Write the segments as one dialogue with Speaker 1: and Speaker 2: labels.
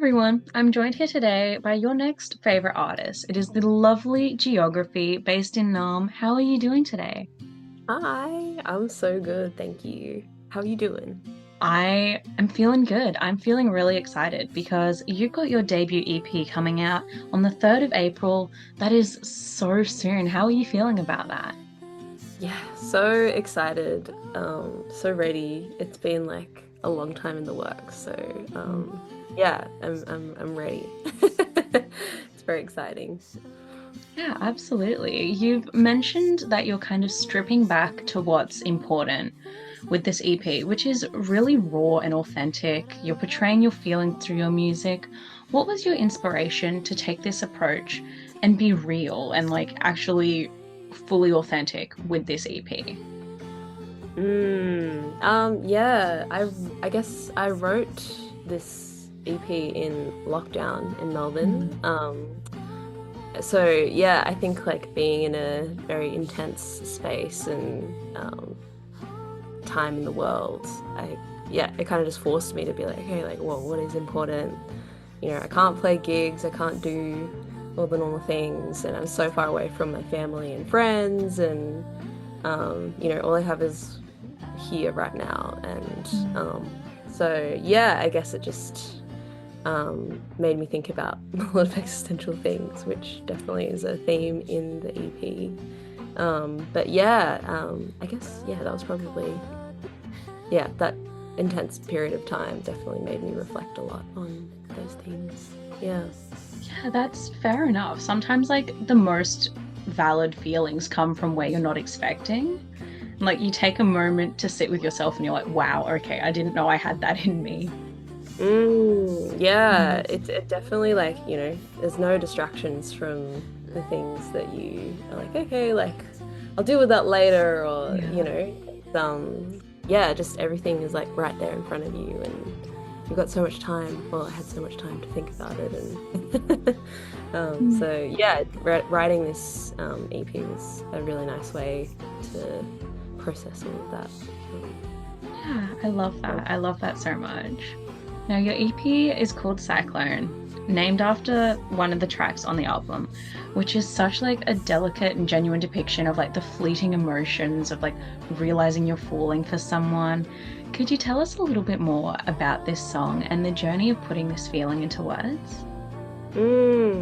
Speaker 1: everyone, I'm joined here today by your next favorite artist. It is the lovely Geography based in Naarm. How are you doing today?
Speaker 2: Hi, I'm so good, thank you. How are you doing?
Speaker 1: I am feeling good. I'm feeling really excited because you've got your debut EP coming out on the 3rd of April. That is so soon. How are you feeling about that?
Speaker 2: Yeah, so excited, so ready. It's been like a long time in the works, so yeah, I'm ready. It's very exciting.
Speaker 1: Yeah, absolutely. You've mentioned that you're kind of stripping back to what's important with this EP, which is really raw and authentic. You're portraying your feelings through your music. What was your inspiration to take this approach and be real and like actually fully authentic with this EP?
Speaker 2: Yeah, I guess I wrote this EP in lockdown in
Speaker 1: Mm.
Speaker 2: Melbourne. So yeah, I think like being in a very intense space and time in the world, yeah, it kind of just forced me to be like, okay, like, well, what is important? I can't play gigs, I can't do all the normal things, and I'm so far away from my family and friends, and all I have is here right now, and
Speaker 1: Mm.
Speaker 2: so yeah, I guess it just made me think about a lot of existential things, which definitely is a theme in the EP. But yeah, I guess yeah, that was probably yeah, that intense period of time definitely made me reflect a lot on those themes. Yeah.
Speaker 1: Yeah, that's fair enough. Sometimes like the most valid feelings come from where you're not expecting. Like you take a moment to sit with yourself and you're like, wow, okay, I didn't know I had that in me.
Speaker 2: Yeah,
Speaker 1: Mm.
Speaker 2: it definitely like, there's no distractions from the things that you are like, okay, like I'll deal with that later or,
Speaker 1: Yeah.
Speaker 2: yeah, just everything is like right there in front of you and you've got so much time. Well, I had so much time to think about it and
Speaker 1: Mm.
Speaker 2: so yeah, writing this EP was a really nice way to process all of that.
Speaker 1: Yeah, I love
Speaker 2: Um,
Speaker 1: that. I love that so much. Now, your EP is called Cyclone, named after one of the tracks on the album, which is such like a delicate and genuine depiction of like the fleeting emotions of like realizing you're falling for someone. Could you tell us a little bit more about this song and the journey of putting this feeling into words?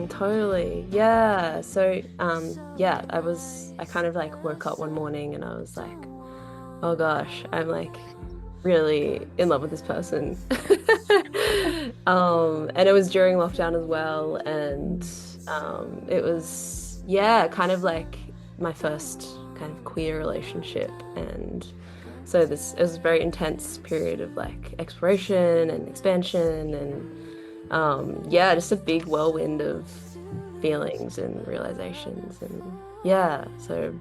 Speaker 2: Totally. Yeah. So, yeah, I kind of like woke up one morning and I was like, oh gosh, I'm like really in love with this person. And it was during lockdown as well. And, it was, yeah, kind of like my first kind of queer relationship. And so it was a very intense period of like exploration and expansion and yeah, just a big whirlwind of feelings and realizations and yeah, so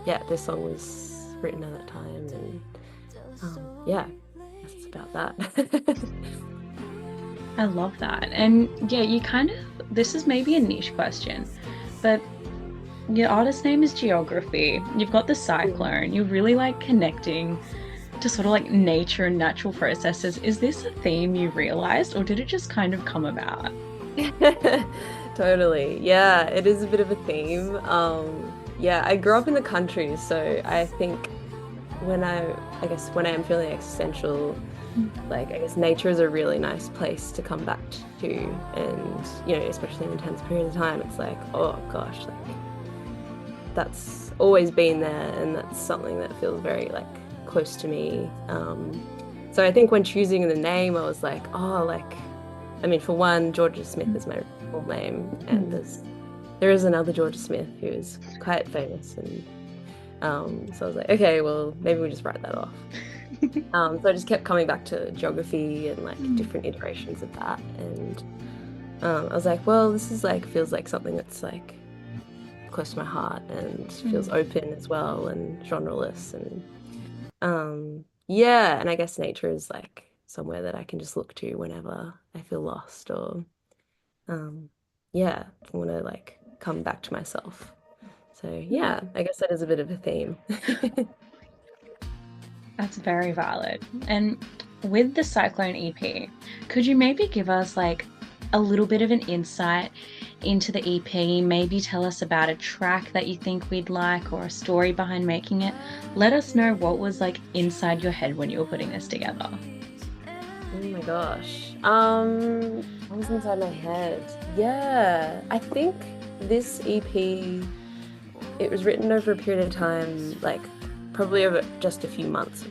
Speaker 2: yeah, this song was written at that time and yeah, that's about that.
Speaker 1: I love that. And yeah, you kind of, this is maybe a niche question, but your artist name is Geography. You've got the cyclone. You're really like connecting to sort of like nature and natural processes. Is this a theme you realized, or did it just kind of come about?
Speaker 2: Totally. Yeah, it is a bit of a theme. Yeah, I grew up in the country, so I think I guess when I am feeling existential, like I guess nature is a really nice place to come back to, and especially in an intense period of time, it's like, oh gosh, like that's always been there, and that's something that feels very like close to me. So I think when choosing the name, I was like, oh, like, I mean, for one, Georgia Smith is my full name, and
Speaker 1: Mm.
Speaker 2: there is another Georgia Smith who is quite famous, and so I was like, okay, well, maybe we just write that off. So I just kept coming back to geography and like
Speaker 1: Mm.
Speaker 2: different iterations of that, and I was like, well, this is like feels like something that's like close to my heart and feels
Speaker 1: Mm.
Speaker 2: open as well and genreless and yeah, and I guess nature is like somewhere that I can just look to whenever I feel lost or um yeah, I want to like come back to myself. So
Speaker 1: Yeah,
Speaker 2: yeah, I guess that is a bit of a theme.
Speaker 1: that's very valid. And with the Cyclone EP, could you maybe give us like a little bit of an insight into the EP, maybe tell us about a track that you think we'd like or a story behind making it. Let us know what was like inside your head when you were putting this together.
Speaker 2: Oh my gosh. What was inside my head? Yeah, I think this EP, it was written over a period of time, like probably over just a few months.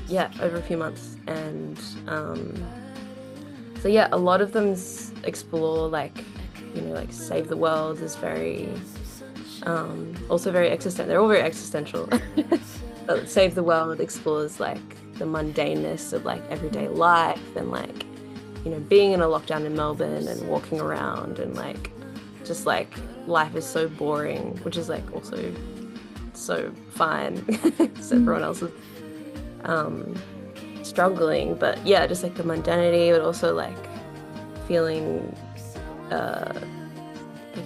Speaker 2: Yeah, over a few months. And so yeah, a lot of them explore like, like Save the World is very also very existential. They're all very existential. But Save the World explores like the mundaneness of like everyday life and like, being in a lockdown in Melbourne and walking around and like just like life is so boring, which is like also so fine because everyone else is struggling. But yeah, just like the mundanity, but also like feeling I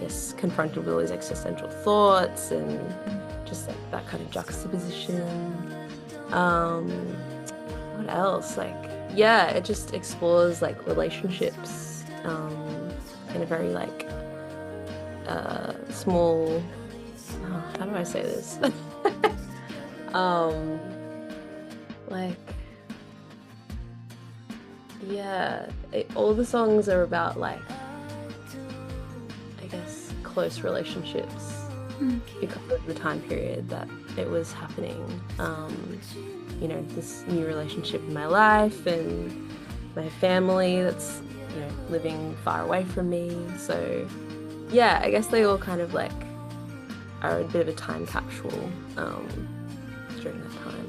Speaker 2: guess confronted with all these existential thoughts and just like that kind of juxtaposition. What else? Like, yeah, it just explores like relationships in a very like small, how do I say this? Like, yeah, all the songs are about like, I guess, close relationships because of the time period that it was happening. This new relationship in my life and my family that's, living far away from me. So yeah, I guess they all kind of like are a bit of a time capsule during that time.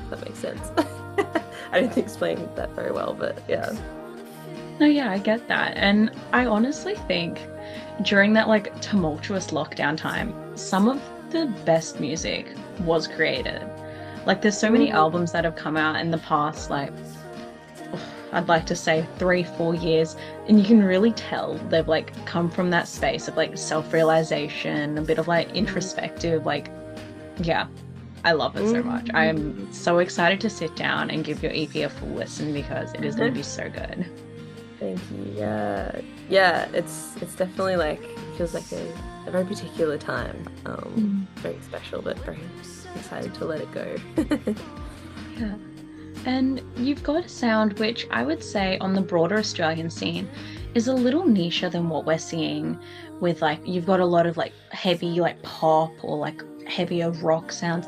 Speaker 2: If that makes sense. I didn't explain that very well, but yeah.
Speaker 1: No, yeah, I get that. And I honestly think during that like tumultuous lockdown time, some of the best music was created. Like there's so many albums that have come out in the past, like I'd like to say 3-4 years, and you can really tell they've like come from that space of like self-realization, a bit of like introspective, like, yeah, I love it so much. I am so excited to sit down and give your EP a full listen because it is going to be so good.
Speaker 2: Thank you. Yeah. Yeah, it's definitely like, feels like a very particular time. Very special, but very excited to let it go.
Speaker 1: Yeah. And you've got a sound which I would say on the broader Australian scene is a little nicher than what we're seeing with like, you've got a lot of like heavy like pop or like heavier rock sounds.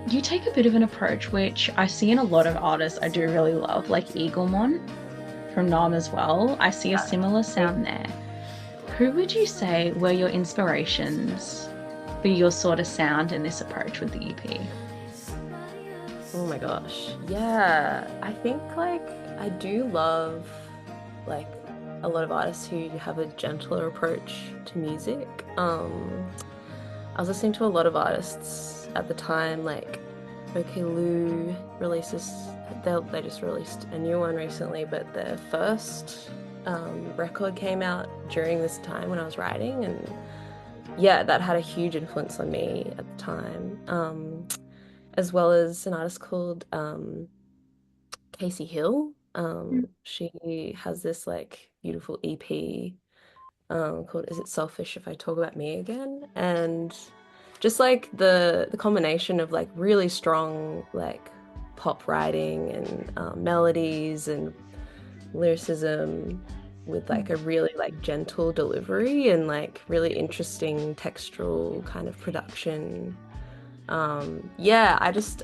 Speaker 1: You take a bit of an approach which I see in a lot of artists I do really love, like Eaglemon from Naarm as well. I see a similar sound there. Who would you say were your inspirations for your sort of sound and this approach with the EP?
Speaker 2: Oh my gosh. Yeah, I think like I do love like a lot of artists who have a gentler approach to music. I was listening to a lot of artists at the time, like OK Lou releases, they just released a new one recently, but their first record came out during this time when I was writing, and yeah, that had a huge influence on me at the time. As well as an artist called Casey Hill. She has this like beautiful EP called Is It Selfish If I Talk About Me Again? And just like the combination of like really strong like pop writing and melodies and lyricism with like a really like gentle delivery and like really interesting textural kind of production. Yeah, I just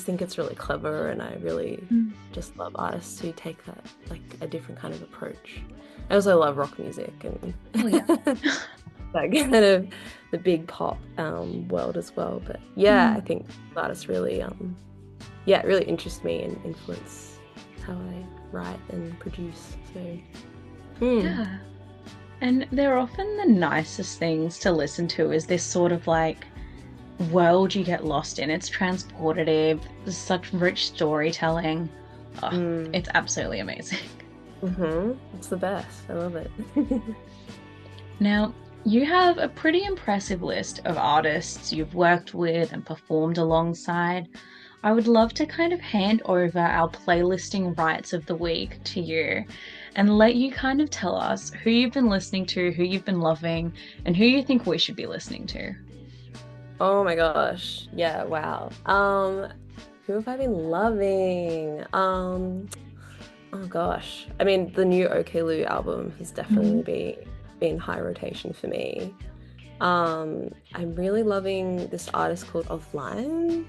Speaker 2: think it's really clever, and I really just love artists who take that like a different kind of approach. I also love rock music and that kind of the big pop world as well. But yeah, I think artists really yeah, really interest me and influence how I write and produce. So
Speaker 1: yeah. And they're often the nicest things to listen to is this sort of like world you get lost in. It's transportative, there's such rich storytelling. It's absolutely amazing.
Speaker 2: It's the best. I love it.
Speaker 1: Now, you have a pretty impressive list of artists you've worked with and performed alongside. I would love to kind of hand over our playlisting rights of the week to you. and let you kind of tell us who you've been listening to, who you've been loving, and who you think we should be listening to.
Speaker 2: Oh my gosh. Yeah, wow. Who have I been loving? Oh gosh. I mean, the new OK Lou album has definitely
Speaker 1: Mhm.
Speaker 2: been high rotation for me. I'm really loving this artist called Offline.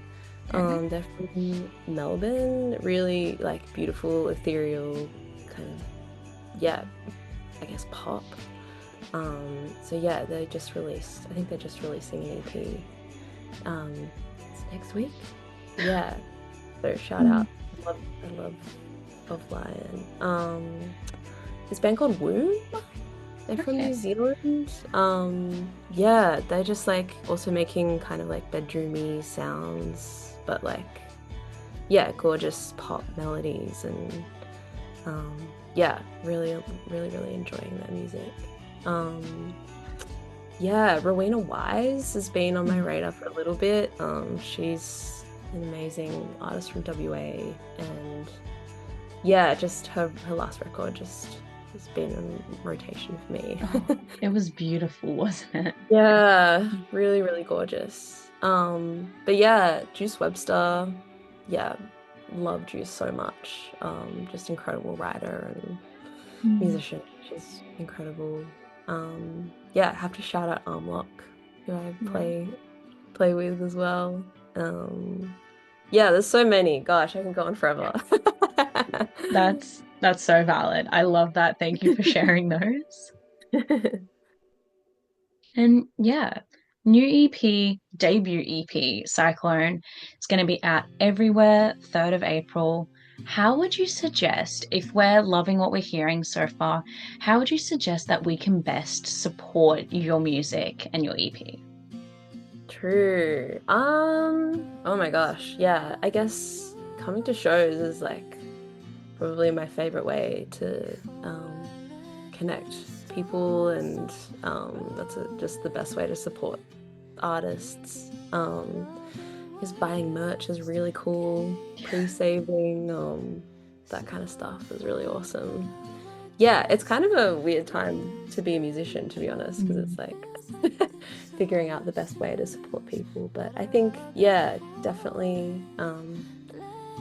Speaker 1: Okay.
Speaker 2: They're from Melbourne. Really like beautiful, ethereal, kind of, yeah, I guess pop. So yeah, they just released, I think they're just releasing an EP. It's next week. Yeah. So shout
Speaker 1: Mm.
Speaker 2: out. I love Offline. This band called Womb. They're from New
Speaker 1: Okay.
Speaker 2: Zealand. Yeah, they're just like also making kind of like bedroomy sounds, but like yeah, gorgeous pop melodies and um yeah, really enjoying their music. Um yeah, Rowena Wise has been on my
Speaker 1: Mm.
Speaker 2: radar for a little bit. She's an amazing artist from WA and yeah, just her last record just has been in rotation for me.
Speaker 1: Oh, it was beautiful, wasn't it?
Speaker 2: Yeah, really gorgeous. But yeah, Juice Webster, yeah, love Juice so much. Just incredible writer and
Speaker 1: Mm.
Speaker 2: musician. She's incredible. Yeah, I have to shout out Armlock, who I
Speaker 1: Yeah.
Speaker 2: play with as well. Um, yeah, there's so many. Gosh, I can go on forever.
Speaker 1: That's so valid. I love that. Thank you for sharing those. And yeah, new EP, debut EP, Cyclone. It's going to be out everywhere, 3rd of April. How would you suggest, if we're loving what we're hearing so far, how would you suggest that we can best support your music and your EP?
Speaker 2: True. Oh my gosh. Yeah, I guess coming to shows is like probably my favorite way to connect people and that's just the best way to support artists. Because buying merch is really cool. Pre-saving, that kind of stuff is really awesome. Yeah, it's kind of a weird time to be a musician, to be honest, because
Speaker 1: Mm.
Speaker 2: it's like figuring out the best way to support people. But I think, yeah, definitely,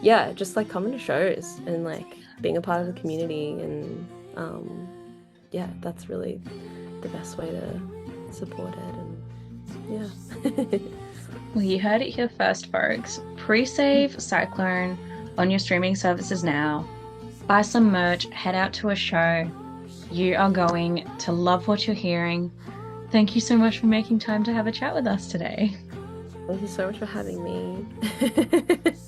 Speaker 2: yeah, just like coming to shows and like being a part of the community. And yeah, that's really the best way to support it. And yeah.
Speaker 1: Well, you heard it here first, folks. Pre-save Cyclone on your streaming services now. Buy some merch, head out to a show. You are going to love what you're hearing. Thank you so much for making time to have a chat with us today.
Speaker 2: Thank you so much for having me.